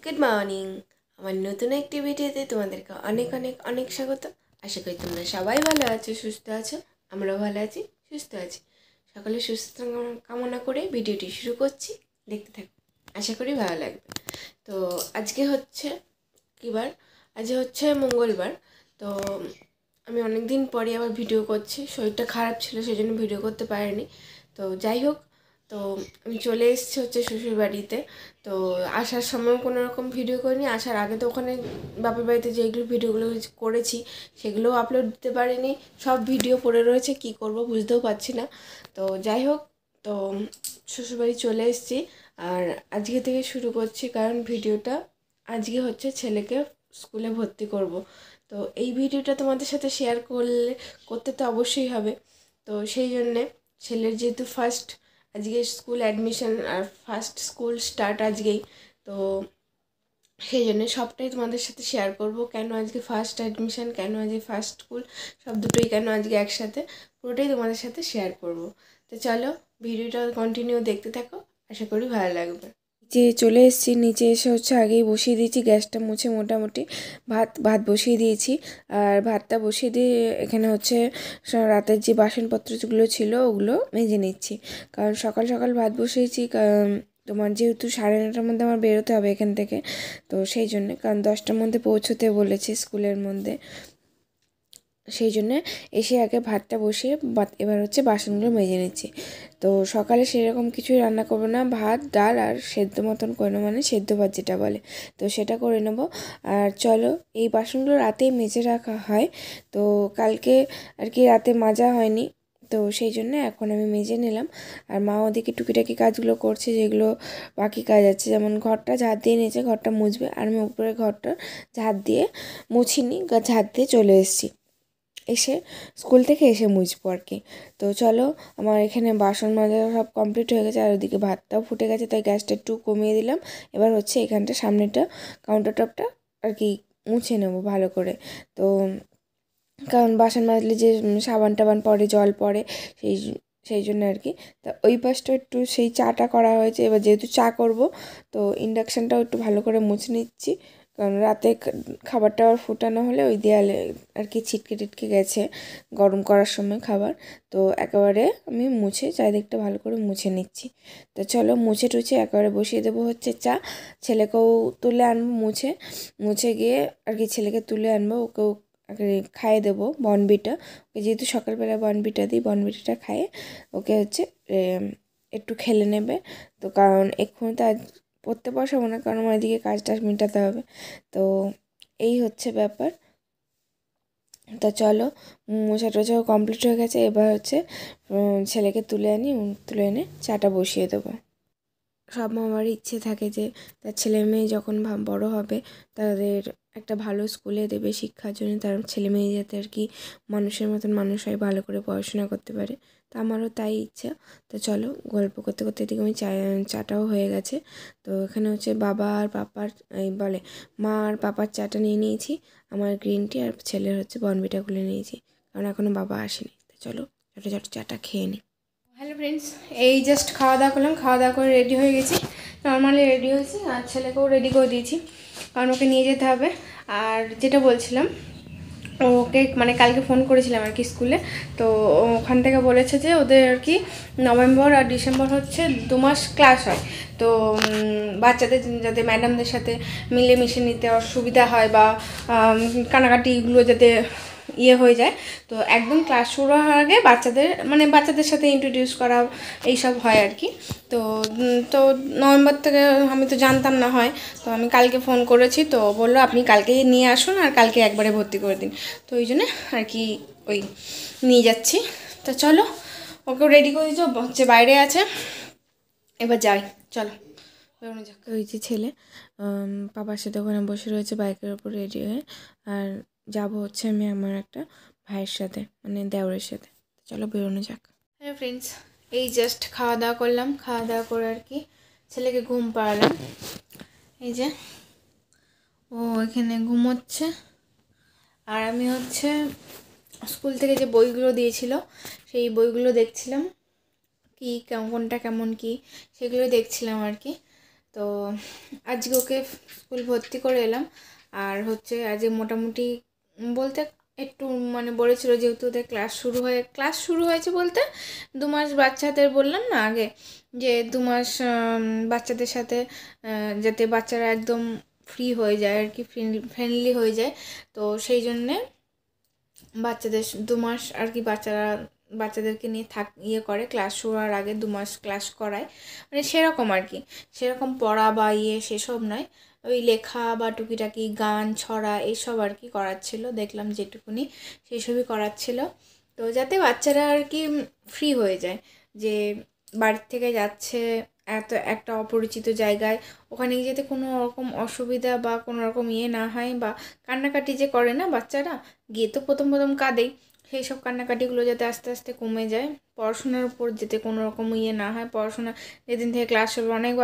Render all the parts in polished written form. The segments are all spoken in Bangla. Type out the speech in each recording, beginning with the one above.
Good morning. আমার নতুন একটি ভিডিওতে তোমাদেরকে অনেক অনেক অনেক স্বাগত। আশা করি তোমরা সবাই ভালো আছো, সুস্থ আছো। আমরাও ভালো আছি, সুস্থ আছি। সকলে সুস্থ কামনা করে ভিডিওটি শুরু করছি, দেখতে থাকো, আশা করি ভালো লাগবে। তো আজকে হচ্ছে কী বার? আজ হচ্ছে মঙ্গলবার। তো আমি অনেক দিন পরে আবার ভিডিও করছি। শরীরটা খারাপ ছিল, সেই জন্য ভিডিও করতে পারিনি। তো যাই হোক, তো আমি চলে এসেছি হচ্ছে শ্বশুরবাড়িতে। তো আসার সময় কোনো রকম ভিডিও করিনি। আসার আগে তো ওখানে বাপের বাড়িতে যেগুলো ভিডিওগুলো করেছি সেগুলোও আপলোড দিতে পারিনি। সব ভিডিও পড়ে রয়েছে, কি করব বুঝতেও পারছি না। তো যাই হোক, তো শ্বশুরবাড়ি চলে এসেছি। আর আজকে থেকে শুরু করছি, কারণ ভিডিওটা আজকে হচ্ছে ছেলেকে স্কুলে ভর্তি করব। তো এই ভিডিওটা তোমাদের সাথে শেয়ার করতে তো অবশ্যই হবে। তো সেই জন্যে ছেলের যেহেতু আজকে স্কুল অ্যাডমিশন আর ফার্স্ট স্কুল স্টার্ট আজকেই, তো সেই জন্য সবটাই তোমাদের সাথে শেয়ার করব। কেন আজকে ফার্স্ট অ্যাডমিশন, কেন আজকে ফার্স্ট স্কুল, সব দুটোই কেন আজকে একসাথে, পুরোটাই তোমাদের সাথে শেয়ার করব। তো চলো ভিডিওটা কন্টিনিউ দেখতে থাকো, আশা করি ভালো লাগবে। নিচে চলে এসেছি, নিচে এসে হচ্ছে আগেই বসিয়ে দিয়েছি গ্যাসটা মুছে, মোটামুটি ভাত বসিয়ে দিয়েছি। আর ভাতটা বসিয়ে দিয়ে এখানে হচ্ছে রাতের যে বাসনপত্রগুলো ছিল ওগুলো মেজে নিচ্ছি। কারণ সকাল সকাল ভাত বসিয়েছি, তোমার যেহেতু 9:30টার মধ্যে আমার বেরোতে হবে এখান থেকে। তো সেই জন্যে, কারণ 10টার মধ্যে পৌঁছতে বলেছি স্কুলের মধ্যে, সেই জন্যে এসে আগে ভাতটা বসিয়ে এবার হচ্ছে বাসনগুলো মেজে নিচ্ছি। তো সকালে সেরকম কিছুই রান্না করবো না, ভাত ডাল আর সেদ্ধ মতন করে নেবো, মানে সেদ্ধ ভাত যেটা বলে, তো সেটা করে নেবো। আর চলো, এই বাসনগুলো রাতেই মেজে রাখা হয়, তো কালকে আর কি রাতে মাজা হয়নি, তো সেই জন্য এখন আমি মেজে নিলাম। আর মা ওদিকে টুকিটাকি কাজগুলো করছে, যেগুলো বাকি কাজ আছে, যেমন ঘরটা ঝাড় দিয়ে নিয়েছে, ঘরটা মুছবে, আর আমি উপরে ঘরটা ঝাড় দিয়ে মুছিনি, ঝাড় দিয়ে চলে এসেছি, এসে স্কুল থেকে এসে মুছবো আর কি। তো চলো, আমার এখানে বাসন মাজা সব কমপ্লিট হয়ে গেছে, আর ওদিকে ভাতটাও ফুটে গেছে, তাই গ্যাসটা একটু কমিয়ে দিলাম। এবার হচ্ছে এখানটা সামনেটা কাউন্টার টপটা আর কি মুছে নেবো ভালো করে। তো কারণ বাসন মাজলে যে সাবান টাবান পড়ে, জল পড়ে, সেই সেই জন্য আর কি। তা ওই পাশটা একটু সেই চাটা করা হয়েছে, এবার যেহেতু চা করব, তো ইন্ডাকশানটাও একটু ভালো করে মুছে নিচ্ছি, কারণ রাতে খাবারটা আবার ফুটানো হলে ওই দেয়ালে আর কি ছিটকে টিটকে গেছে গরম করার সময় খাবার। তো একেবারে আমি মুছে চারিদিকটা ভালো করে মুছে নিচ্ছি। তো চলো, মুছে টুছে একেবারে বসিয়ে দেবো হচ্ছে চা। ছেলেকেও তুলে আনবো, মুছে গিয়ে আর কি ছেলেকে তুলে আনবো, ওকেও খাইয়ে দেবো বনবিটা। ওকে যেহেতু সকালবেলা বনবিটা দিই, বনবিটাটা খাইয়ে ওকে হচ্ছে একটু খেলে নেবে। তো কারণ এক্ষুনি তো আজ পড়তে বসাবো না, কারণ আমার এদিকে কাজ টাজ মেটাতে হবে। তো এই হচ্ছে ব্যাপার। তা চলো, মোছা টোছাও কমপ্লিট হয়ে গেছে, এবার হচ্ছে ছেলেকে তুলে তুলে এনে চাটা বসিয়ে দেবো। সব মামারই ইচ্ছে থাকে যে তার ছেলে মেয়ে যখন বড় হবে তাদের একটা ভালো স্কুলে দেবে শিক্ষার জন্য, তার ছেলে মেয়ে যাতে আর কি মানুষের মতন মানুষ হয়, ভালো করে পড়াশোনা করতে পারে। তো আমারও তাই ইচ্ছা। তো চলো, গল্প করতে করতে এদিকে আমি চাটাও হয়ে গেছে। তো এখানে হচ্ছে বাবা আর পাপার বলে মা আর পাপার চাটা নিয়ে নিয়েছি, আমার গ্রিন টি, আর ছেলের হচ্ছে বর্নভিটা খুলে নিয়েছি, কারণ এখনও বাবা আসেনি। তো চলো ছোটো চাটা খেয়ে নিই। হ্যালো ফ্রেন্ডস, এই জাস্ট খাওয়া দাওয়া করলাম, খাওয়া দাওয়া করে রেডি হয়ে গেছি, নর্মালি রেডি হয়েছি, আর ছেলেকেও রেডি করে দিয়েছি, কারণ ওকে নিয়ে যেতে হবে। আর যেটা বলছিলাম, ওকে মানে কালকে ফোন করেছিলাম আর কি স্কুলে, তো ওখান থেকে বলেছে যে ওদের আর কি নভেম্বর আর ডিসেম্বর হচ্ছে 2 মাস ক্লাস হয়। তো বাচ্চাদের যাতে ম্যাডামদের সাথে মিলেমিশে নিতে অসুবিধা হয়, বা কানাকাটিগুলো যাতে হয়ে যায়, তো একদম ক্লাস শুরু হওয়ার আগে বাচ্চাদের সাথে ইন্ট্রোডিউস করা এইসব হয় আর কি। তো তো নভেম্বর থেকে আমি তো জানতাম না হয়, তো আমি কালকে ফোন করেছি, তো বললো আপনি কালকে নিয়ে আসুন আর কালকে একবারে ভর্তি করে দিন। তো ওই জন্য আর কি ওই নিয়ে যাচ্ছি। তো চলো, ওকেও রেডি করে দিচ্ছ, হচ্ছে বাইরে আছে, এবার যাই, চলো বেরোনো যাক। ওই যে ছেলে পাপার সাথে ওখানে বসে রয়েছে বাইকের ওপর রেডি হয়ে, আর যাব হচ্ছে আমি আমার একটা ভাইয়ের সাথে, মানে দেওরের সাথে। চলো বেরোনো যাক। হ্যালো ফ্রেন্ডস, এই জাস্ট খাওয়া দাওয়া করলাম, খাওয়া দাওয়া করে আর কি ছেলেকে ঘুম পাড়ালাম। এই যে ও এখানে ঘুমোচ্ছে, আর আমি হচ্ছে স্কুল থেকে যে বইগুলো দিয়েছিল সেই বইগুলো দেখছিলাম, কি কোনটা কেমন কি সেগুলো দেখছিলাম আর কি। তো আজকে ওকে স্কুল ভর্তি করে এলাম। আর হচ্ছে আজকে মোটামুটি বলতে একটু মানে বলেছিল, যেহেতু ওদের ক্লাস শুরু হয়েছে বলতে 2 মাস বাচ্চাদের বললাম না আগে, যে 2 মাস বাচ্চাদের সাথে যাতে বাচ্চারা একদম ফ্রি হয়ে যায় আর কি, ফ্রেন্ডলি হয়ে যায়। তো সেই জন্যে বাচ্চাদের 2 মাস আর কি বাচ্চাদেরকে নিয়ে করে, ক্লাস শুরু হওয়ার আগে 2 মাস ক্লাস করায়, মানে সেরকম আর কি, সেরকম পড়া বা সেসব নয়, ওই লেখা বা টুকিটাকি গান ছড়া এইসব আর কি করাচ্ছিল, দেখলাম যেটুকুনি সেই সবই করাচ্ছিল। তো যাতে বাচ্চারা আর কি ফ্রি হয়ে যায়, যে বাড়ির থেকে যাচ্ছে এত একটা অপরিচিত জায়গায়, ওখানে গিয়ে যাতে কোনো রকম অসুবিধা বা কোনো রকম না হয়, বা কান্নাকাটি যে করে না বাচ্চারা, গিয়ে তো প্রথম প্রথম কাঁদেই, সেই সব কান্নাকাটিগুলো যাতে আস্তে আস্তে কমে যায়, পড়াশোনার উপর যাতে কোনো রকম না হয়। পড়াশোনা যেদিন থেকে ক্লাস শুরু, অনেক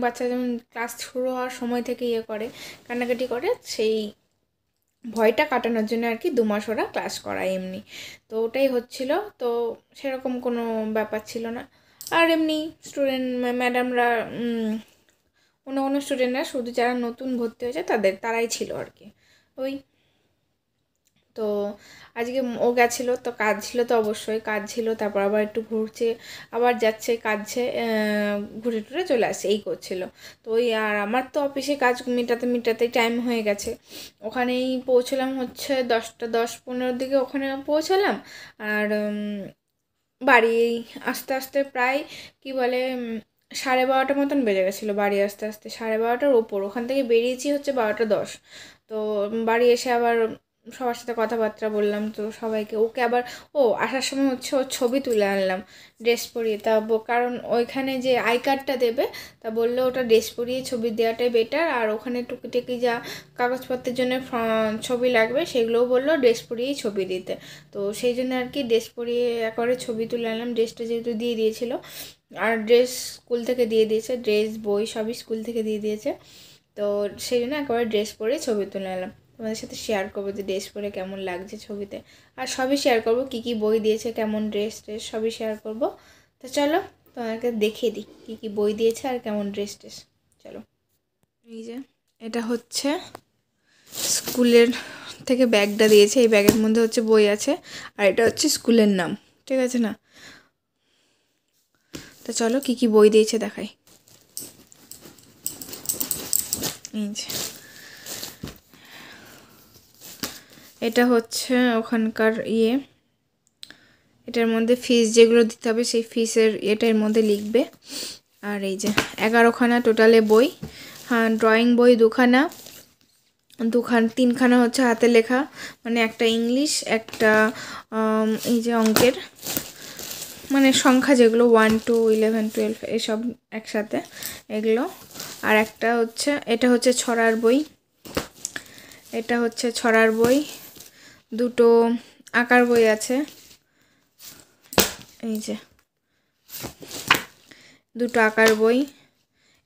বাচ্চা যেমন ক্লাস শুরু হওয়ার সময় থেকে করে কান্নাকাটি করে, সেই ভয়টা কাটানোর জন্য আর কি 2 মাস ওরা ক্লাস করায় এমনি। তো ওটাই হচ্ছিল, তো সেরকম কোনো ব্যাপার ছিল না। আর এমনি স্টুডেন্ট ম্যাডামরা অন্য অন্য স্টুডেন্টরা, শুধু যারা নতুন ভর্তি হয়েছে তারাই ছিল আর কি। ওই তো আজকে ও গেছিলো, তো কাজ ছিল, তো অবশ্যই কাজ ছিল, তারপর আবার একটু ঘুরছে, আবার যাচ্ছে কাজছে, ঘুরে টুরে চলে আসছে, এই করছিল। তো ওই আর আমার তো অফিসে কাজ মেটাতে মেটাতেই টাইম হয়ে গেছে। ওখানেই পৌঁছলাম হচ্ছে 10:10-15 দিকে ওখানে পৌঁছালাম। আর বাড়ি আস্তে আস্তে প্রায় কি বলে 12:30 মতন বেজে গেছিলো বাড়ি আসতে আসতে, 12:30টার ওপর। ওখান থেকে বেরিয়েছি হচ্ছে 12:10। তো বাড়ি এসে আবার সবার সাথে কথাবার্তা বললাম, তো সবাইকে ওকে আবার আসার সময় হচ্ছে ওর ছবি তুলে আনলাম ড্রেস পরিয়ে। কারণ ওইখানে যে আই কার্ডটা দেবে, তা বললো ওটা ড্রেস পরিয়ে ছবি দেওয়াটাই বেটার, আর ওখানে টুকিটাকি যা কাগজপত্রের জন্য ছবি লাগবে সেগুলোও বললো ড্রেস পরিয়েই ছবি দিতে। তো সেই জন্য আর কি ড্রেস পরিয়ে একবারে ছবি তুলে আনলাম, ড্রেসটা যেহেতু দিয়ে দিয়েছিল, আর ড্রেস স্কুল থেকে দিয়ে দিয়েছে, ড্রেস বই সবই স্কুল থেকে দিয়ে দিয়েছে। তো সেই জন্য একেবারে ড্রেস পরে ছবি তুলে আনলাম। তোমাদের সাথে শেয়ার করবো যে ড্রেস পরে কেমন লাগছে ছবিতে, আর সবই শেয়ার করবো, কী কী বই দিয়েছে, কেমন ড্রেস সবই শেয়ার করবো। তো চলো তোমাকে দেখিয়ে দিই কী কী বই দিয়েছে আর কেমন ড্রেস চলো। এই যে এটা হচ্ছে স্কুলের থেকে ব্যাগটা দিয়েছে, এই ব্যাগের মধ্যে হচ্ছে বই আছে, আর এটা হচ্ছে স্কুলের নাম, ঠিক আছে না? তো চলো কী কী বই দিয়েছে দেখাই। এই যে এটা হচ্ছে ওখানকার এটার মধ্যে ফিস যেগুলো দিতে হবে সেই ফিসের এটার মধ্যে লিখবে। আর এই যে 11খানা টোটালে বই, হ্যাঁ ড্রয়িং বই 2খানা, 3খানা হচ্ছে হাতে লেখা, মানে একটা ইংলিশ, একটা এই যে অঙ্কের মানে সংখ্যা যেগুলো 1 to 11 12 এসব একসাথে এগুলো, আর একটা হচ্ছে এটা হচ্ছে ছড়ার বই, এটা হচ্ছে ছড়ার বই, 2টো আঁকার বই আছে, এই যে 2টো আঁকার বই,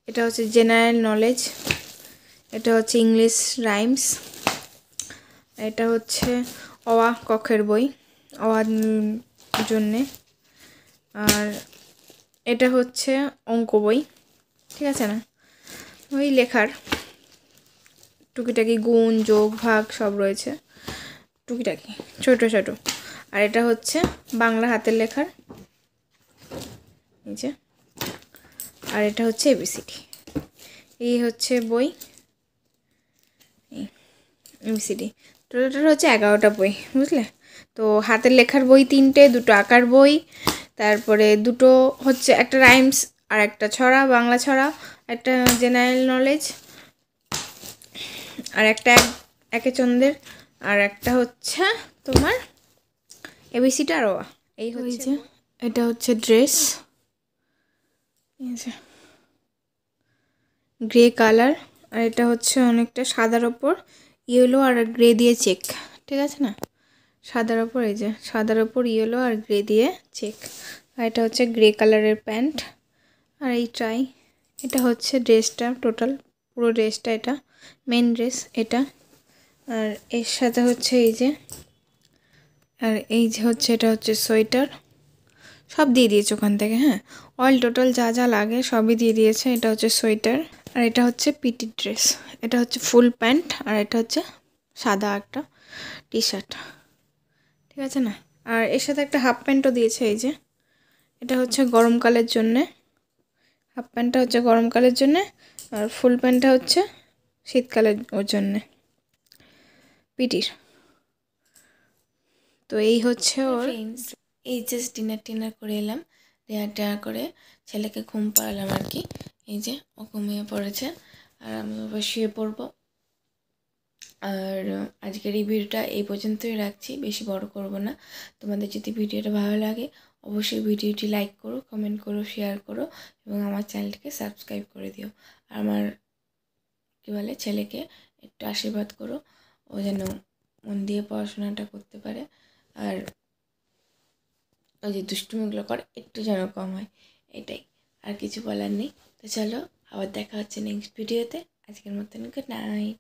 এটা হচ্ছে জেনারেল নলেজ, এটা হচ্ছে ইংলিশ রাইমস, এটা হচ্ছে অ কক্ষের বই জন্যে, আর এটা হচ্ছে অঙ্ক বই, ঠিক আছে না? ওই লেখার টুকিটাকি গুণ যোগ ভাগ সব রয়েছে টুকিটাকি ছোটো ছোটো। আর এটা হচ্ছে বাংলা হাতের লেখার, এই যে, আর এটা হচ্ছে এবিসিডি। এই হচ্ছে বই, এবিসিডি টোটাল হচ্ছে 11টা বই, বুঝলে? তো হাতের লেখার বই 3টে, 2টো আঁকার বই, তারপরে 2টো হচ্ছে একটা রাইমস আর একটা ছড়া, বাংলা ছড়া, একটা জেনারেল নলেজ, আর একটা একে চন্দ্রের, আর একটা হচ্ছে তোমার এবিসিটা আর এই হচ্ছে। এটা হচ্ছে ড্রেস, গ্রে কালার, আর এটা হচ্ছে অনেকটা সাদার ওপর ইয়েলো আর গ্রে দিয়ে চেক, ঠিক আছে না? সাদার ওপর এই যে সাদার ওপর ইয়েলো আর গ্রে দিয়ে চেক, আর এটা হচ্ছে গ্রে কালারের প্যান্ট, আর এই ট্রাই। এটা হচ্ছে ড্রেসটা, টোটাল পুরো ড্রেসটা, এটা মেন ড্রেস এটা। আর এর সাথে হচ্ছে এই যে, আর এই যে হচ্ছে এটা হচ্ছে সোয়েটার, সব দিয়ে দিয়েছে ওখান থেকে। হ্যাঁ, অল টোটাল যা যা লাগে সবই দিয়ে দিয়েছে। এটা হচ্ছে সোয়েটার, আর এটা হচ্ছে পিটি ড্রেস, এটা হচ্ছে ফুল প্যান্ট, আর এটা হচ্ছে সাদা একটা টি শার্ট, ঠিক আছে না? আর এর সাথে একটা হাফ প্যান্টও দিয়েছে, এই যে এটা হচ্ছে গরমকালের জন্যে, হাফ প্যান্টটা হচ্ছে গরমকালের জন্যে, আর ফুল প্যান্টটা হচ্ছে শীতকালের ওর জন্যে পিটির। তো এই হচ্ছে ওর। ফ্রেন্ডস, এই জাস্ট ডিনার করে এলাম। ডিনার করে ছেলেকে ঘুম পাড়ালাম আর কি। এই যে ও ঘুমিয়ে পড়েছে, আর আমি আবার শুয়ে পড়বো। আর আজকের এই ভিডিওটা এই পর্যন্তই রাখছি, বেশি বড় করব না। তোমাদের যদি ভিডিওটা ভালো লাগে অবশ্যই ভিডিওটি লাইক করো, কমেন্ট করো, শেয়ার করো এবং আমার চ্যানেলটিকে সাবস্ক্রাইব করে দিও। আর আমার কী বলে ছেলেকে একটু আশীর্বাদ করো, ও যেন মন দিয়ে পড়াশোনাটা করতে পারে, আর ওই যে দুষ্টুমিগুলো করে একটু যেন কম হয়, এটাই। আর কিছু বলার নেই। তো চলো, আবার দেখা হচ্ছে নেক্সট ভিডিওতে। আজকের মতন গুড নাইট।